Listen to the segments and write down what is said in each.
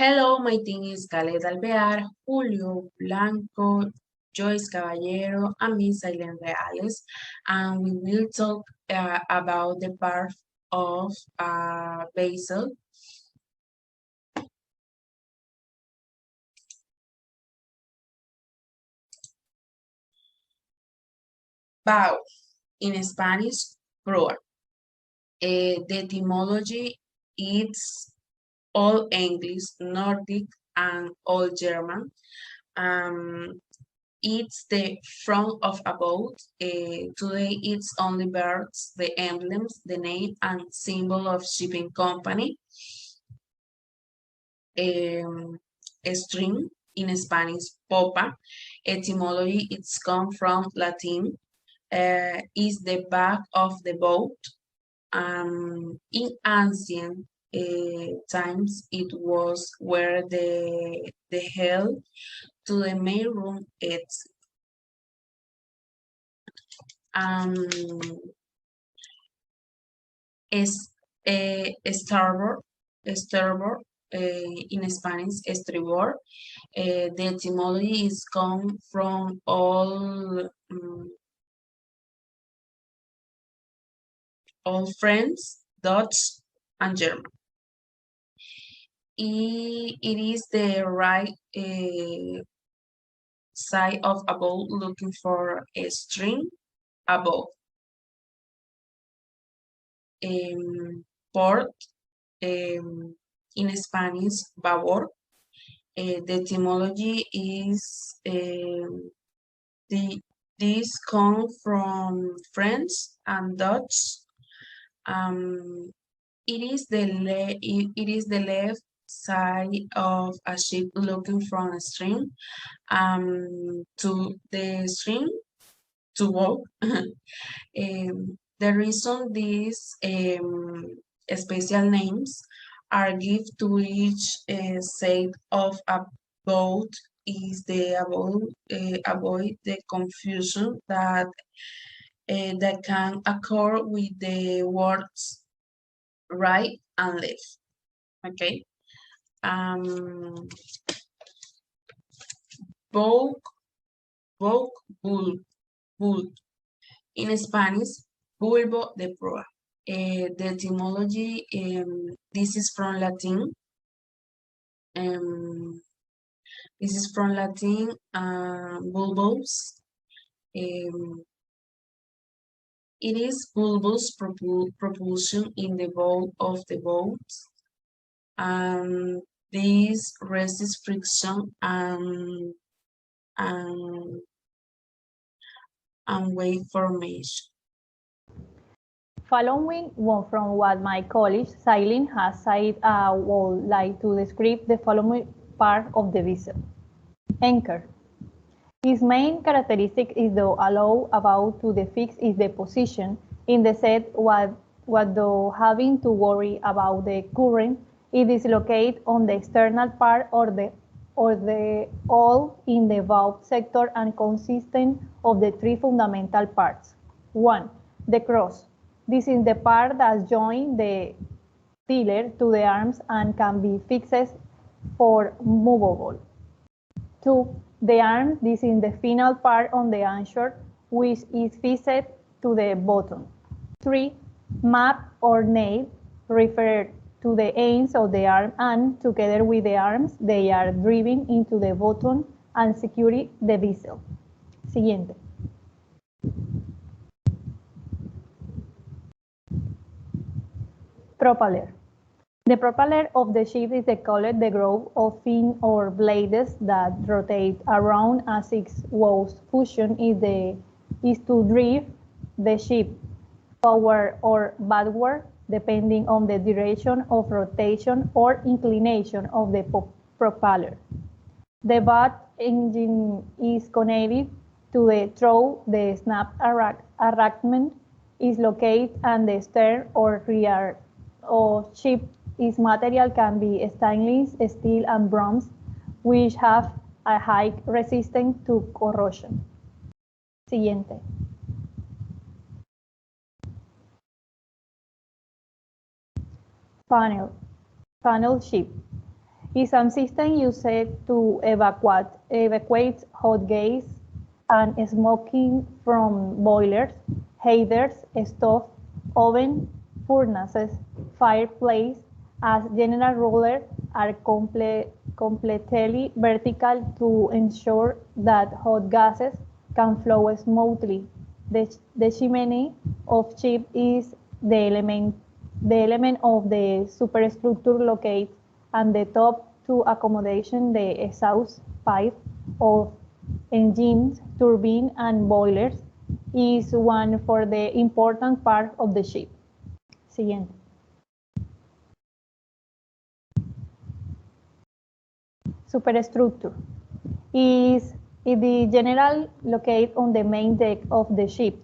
Hello, my name is Khaled Alvear, Julio Blanco, Joyce Caballero, and Miss Aileen Reales, and we will talk about the part of Basel. Bao, in Spanish, proa. The etymology is all English, Nordic, and all German. Um, it's the front of a boat. Today, it's only birds, the emblems, the name, and symbol of shipping company. String, in Spanish, popa. Etymology, it's come from Latin, is the back of the boat. In ancient times, it was where the hell to the main room is. Es starboard, starboard in Spanish, estribor. The etymology is come from all French, Dutch, and German. It is the right side of a boat looking for a string above. Port, in Spanish, babor. The etymology is this come from French and Dutch. It is the left side of a ship looking from a string to the string to walk. The reason these special names are given to each side of a boat is the avoid the confusion that can occur with the words right and left. Okay. Bulk, bull. In Spanish, bulbo de proa. The etymology, this is from Latin. This is from Latin, bulbous. It is bulbous propulsion in the bow of the boat. This resists friction and wave formation. Following from what my colleague Silene has said, I would like to describe the following part of the vessel. Anchor. Its main characteristic is to allow about to the fix is the position in the set what though having to worry about the current, it is located on the external part or the all in the bow sector and consisting of the three fundamental parts. 1. The cross. This is the part that joins the tiller to the arms and can be fixed for movable. 2. The arm. This is the final part on the anchor, which is fixed to the bottom. 3. Map or nail refer to the ends of the arm and, together with the arms, they are driven into the bottom and secure the vessel. Siguiente. Propeller. The propeller of the ship is called the group of fins or blades that rotate around a six-wheel function is to drive the ship forward or backward depending on the direction of rotation or inclination of the propeller. The butt engine is connected to the through the snap attachment is located and the stern or rear of ship its material can be stainless steel and bronze, which have a high resistance to corrosion. Siguiente. Funnel ship. Is a system used to evacuate hot gas and smoking from boilers, heaters, stove, oven, furnaces, fireplace, as general rules are completely vertical to ensure that hot gases can flow smoothly. The chimney of chip is the element of the superstructure located at the top to accommodation the exhaust pipe of engines, turbine, and boilers is one for the important part of the ship. Siguiente. Superstructure is the general located on the main deck of the ship.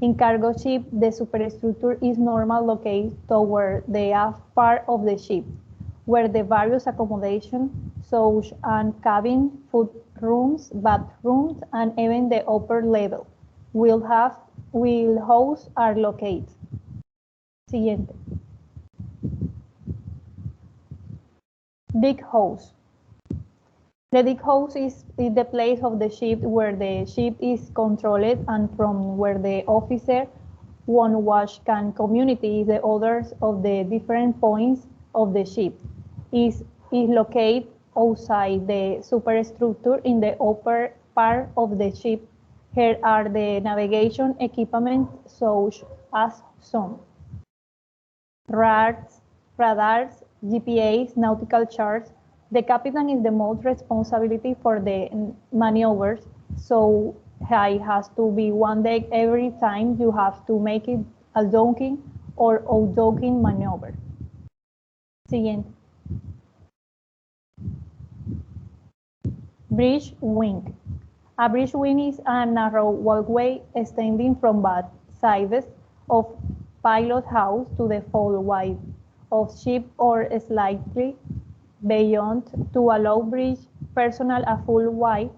In cargo ship, the superstructure is normally located toward the aft part of the ship, where the various accommodations, such as cabin, food rooms, bathrooms, and even the upper level, will house are located. Siguiente. Deck house. The deck house is the place of the ship where the ship is controlled and from where the officer one watch can communicate the orders of the different points of the ship. Is located outside the superstructure in the upper part of the ship. Here are the navigation equipment such as some radars, GPS, nautical charts. The captain is the most responsibility for the maneuvers, so he has to be one deck every time you have to make it a docking or out-docking maneuver. Siguiente. Bridge wing. A bridge wing is a narrow walkway extending from both sides of pilot house to the full width of ship or slightly beyond to allow bridge personnel a full width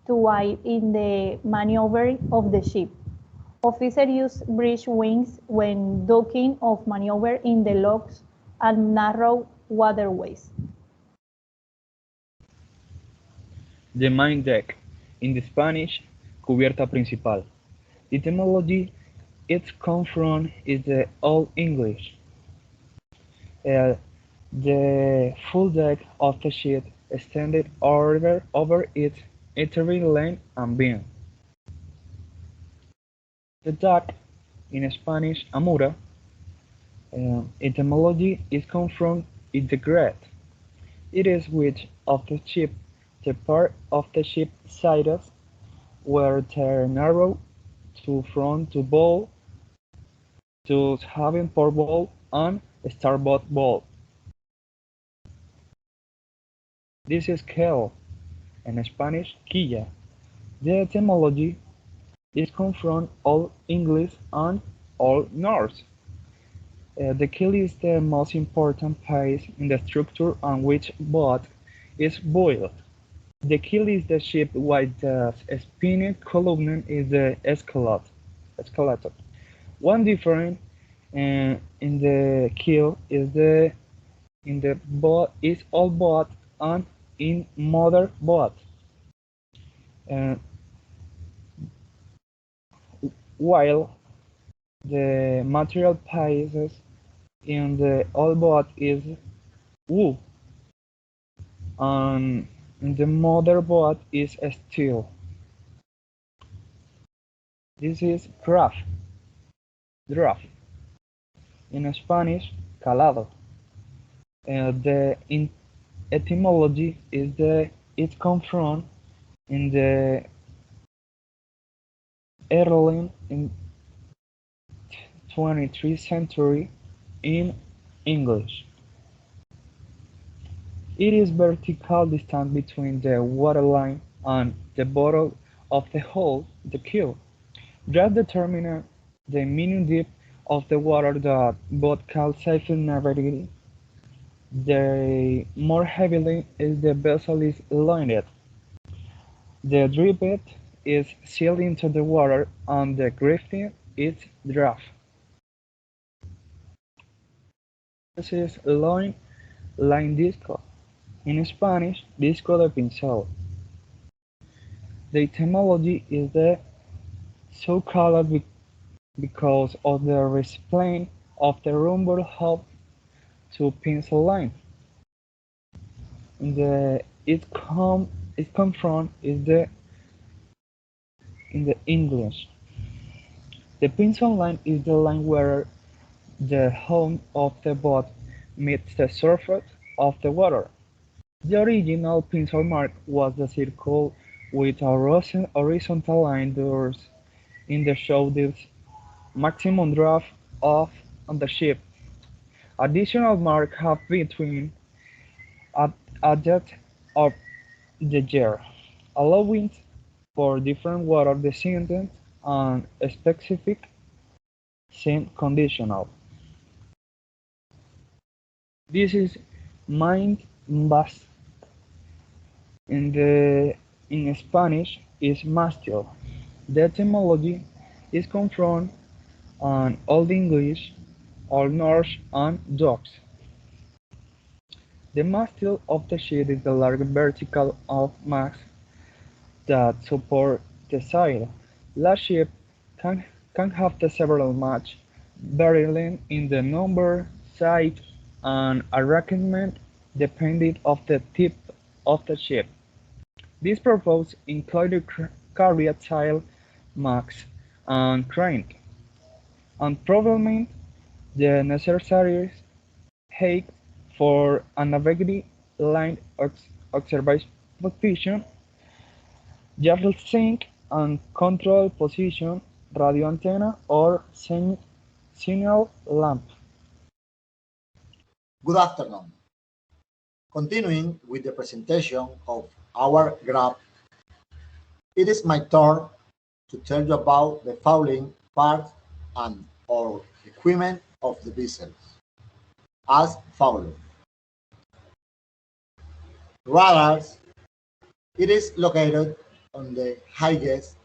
to aid in the maneuver of the ship. Officers use bridge wings when docking or maneuver in the locks and narrow waterways. The main deck, in the Spanish, cubierta principal. The etymology it comes from is the Old English. The full deck of the ship extended over its entire length and beam. The deck, in Spanish, amura, etymology is comes from is the great. It is which of the ship, the part of the ship sides where they narrow to front to bow, to having port bow and starboard bow. This is keel, in Spanish, quilla. The etymology is comes from Old English and Old Norse. The keel is the most important piece in the structure on which boat is built. The keel is the ship while the spinning column is the skeleton. One difference in the keel is in the boat is all boat and in mother boat. While the material pieces in the old boat is wool, and the mother boat is steel. This is draft. In Spanish, calado. The etymology is it comes from in the early in 23rd century in English. It is vertical distance between the waterline and the bottom of the hull, the keel. That determines the minimum depth of the water that boat can safely navigate. The more heavily the vessel is loaded, the drift is sealed into the water and the drifting is draft. This is line disco. In Spanish, disco de pincel. The etymology is the so-called because of the resemblance of the rubber hub to pencil line. It come from is the in the English. The pencil line is the line where the hull of the boat meets the surface of the water. The original pencil mark was the circle with a horizontal line thus in the show the maximum draft of on the ship. Additional marks have between at depth of the year, allowing for different water descent and specific scent conditional. This is mind bust in Spanish is mástil. The etymology is come from an Old English, Old Norse, and dogs. The mástil of the ship is the large vertical of mast that support the sail. Large ship can, can have the several masts varying in the number, size, and arrangement depending on the type of the ship. This purpose included carrier sail, masts, and crane, and probably the necessary height for a navigating line observation, Yardley sync and control position, radio antenna, or signal lamp. Good afternoon. Continuing with the presentation of our graph, it is my turn to tell you about the fouling part and or equipment of the vessels. As follows. Radars. It is located on the highest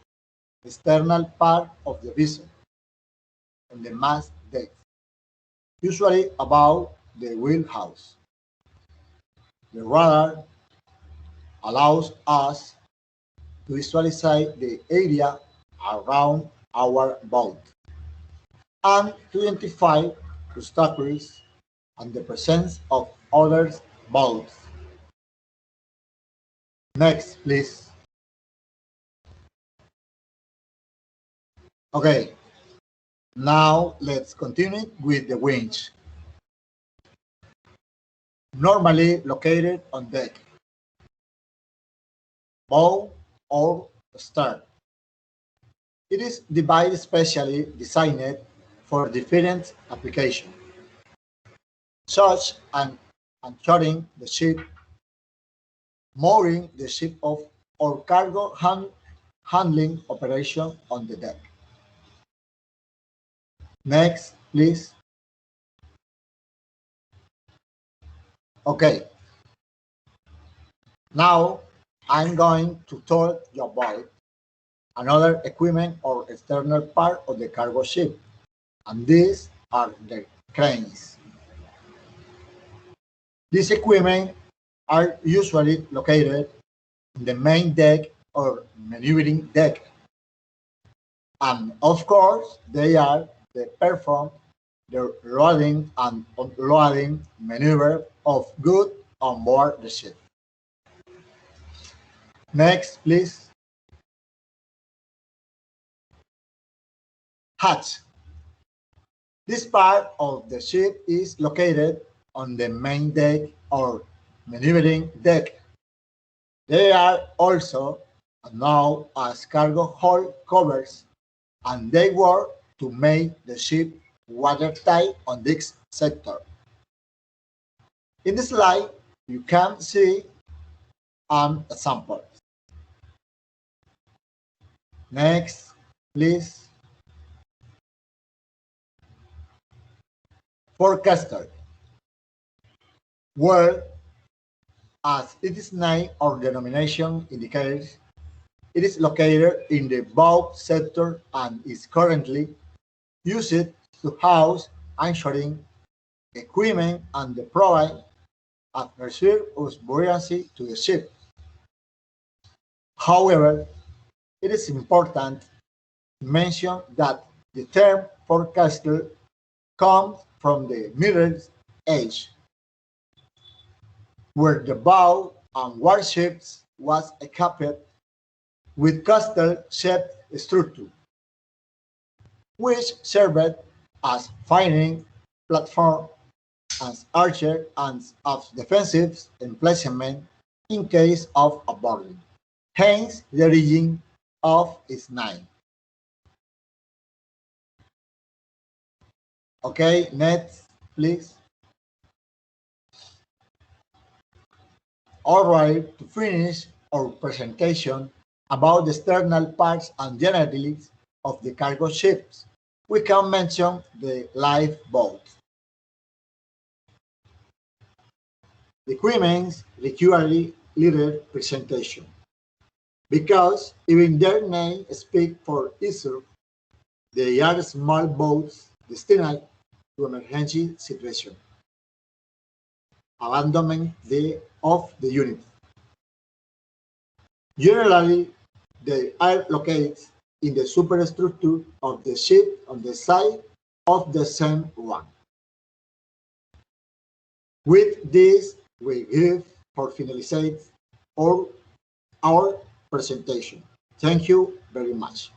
external part of the vessel, on the mast deck, usually above the wheelhouse. The radar allows us to visualize the area around our boat and to identify obstacles and the presence of other boats. Next, please. Okay, now let's continue with the winch. Normally located on deck, bow or stern. It is device specially designed for different applications, such as anchoring the ship, mooring the ship off, or cargo handling operation on the deck. Next, please. Okay. Now I'm going to talk you about another equipment or external part of the cargo ship, and these are the cranes. These equipment are usually located in the main deck or maneuvering deck, and of course they perform the loading and unloading maneuver of goods on board the ship. Next, please. Hatch. This part of the ship is located on the main deck or maneuvering deck. They are also known as cargo hold covers, and they work to make the ship watertight on this sector. In the slide, you can see an example. Next, please. Forecaster. Well, as its name or denomination indicates, it is located in the bow sector and is currently used to house anchoring equipment and provide and reserve of buoyancy to the ship. However, it is important to mention that the term forecaster comes from the Middle Age, where the bow and warships was equipped with castle-shaped structure, which served as firing platform as archer and as defensive emplacement in case of a boarding. Hence the origin of its name. Okay, next, please. All right, to finish our presentation about the external parts and generalities of the cargo ships, we can mention the lifeboat. The equipment requires little presentation because even their name speaks for itself. They are small boats destined to emergency situation, abandonment of the unit. Generally, they are located in the superstructure of the ship on the side of the same one. With this, we give for finalized our presentation. Thank you very much.